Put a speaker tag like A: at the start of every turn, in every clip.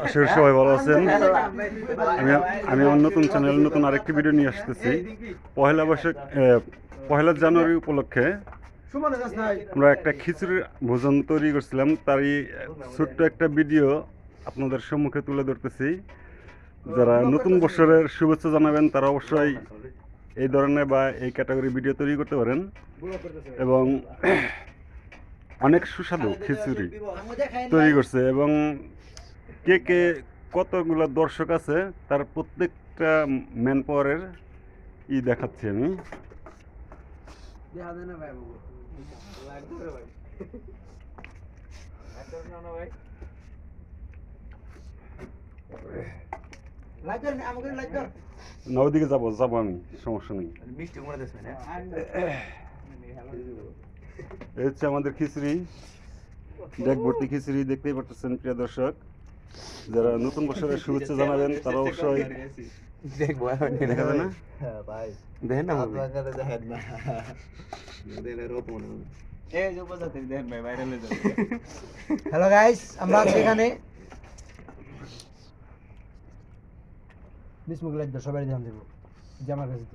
A: আশা করি সবাই ভালো আছেন। আমি আমার নতুন চ্যানেল নতুন আরেকটি ভিডিও নিয়ে আসতেছি। পয়লা বৈশাখ পয়লা জানুয়ারি উপলক্ষে আমরা একটা খিচুড়ির ভোজন তৈরি করছিলাম, তারই ছোট্ট একটা ভিডিও আপনাদের সম্মুখে তুলে ধরতেছি। যারা নতুন বছরের শুভেচ্ছা জানাবেন তারা অবশ্যই এই ধরনের বা এই ক্যাটাগরি ভিডিও তৈরি করতে পারেন এবং অনেক সুস্বাদু খিচুড়ি তৈরি করছে এবং কে কে কতগুলো দর্শক আছে তার প্রত্যেকটা ম্যান পাওয়ারের দেখাচ্ছি আমি। না ওদিকে যাবো আমি, সমস্যা নেই। এই হচ্ছে আমাদের খিচুড়ি, ডেক ভর্তি খিচুড়ি দেখতেই পাচ্ছেন প্রিয় দর্শক। যারা নতুন বছরের শুভেচ্ছা জানাবেন তারা অবশ্যই দেখা যায় না দেখেন না
B: হ্যালো গাইস, আমরা আছি এখানে বিসমুখ লাইট সবাই ধ্যান দেব জামার কাছে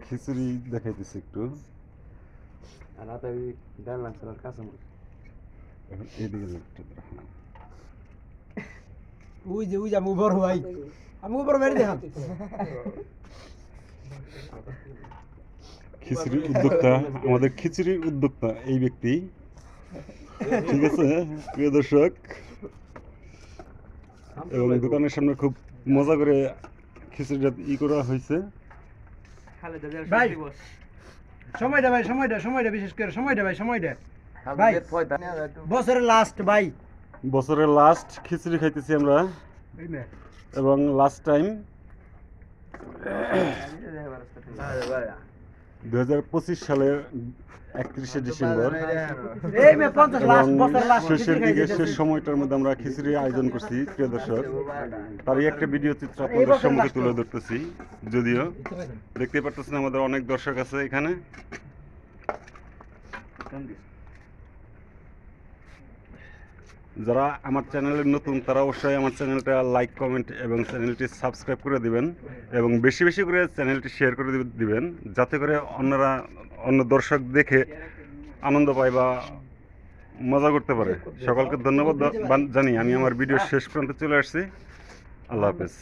A: খিচুড়ি দেখাইতেছি একটু।
B: ওই যে আমি উপর ভাই, আমি উপর মেরে দেখাম।
A: খিচুড়ির উদ্যোক্তা, আমাদের খিচুড়ির উদ্যোক্তা এই ব্যক্তি, ঠিক আছে প্রিয় দর্শক। এবং দোকানের সামনে খুব মজা করে খিচুড়িটা করা হয়েছে।
B: ভাই সময়টা বিশেষ করে সময়টা ভাই বছরের লাস্ট ভাই,
A: বছরের লাস্ট খিচুড়ি খাইতেছি আমরা এবং লাস্ট টাইম 2025 সালের 31শে ডিসেম্বর শেষের দিকে শেষ সময়টার মধ্যে আমরা খিচুড়ি আয়োজন করছি প্রিয় দর্শক। তারই একটা ভিডিও চিত্র আপনাদের সম্মুখে তুলে ধরতেছি। যদিও দেখতে পারতেছেন আমাদের অনেক দর্শক আছে এখানে। যারা আমার চ্যানেলের নতুন তারা অবশ্যই আমার চ্যানেলটা লাইক কমেন্ট এবং চ্যানেলটি সাবস্ক্রাইব করে দিবেন এবং বেশি বেশি করে চ্যানেলটি শেয়ার করে দিবেন, যাতে করে অন্য দর্শক দেখে আনন্দ পায় বা মজা করতে পারে। সকলকে ধন্যবাদ জানি আমি আমার ভিডিও শেষ প্রান্তে চলে আসছি। আল্লাহ হাফেজ।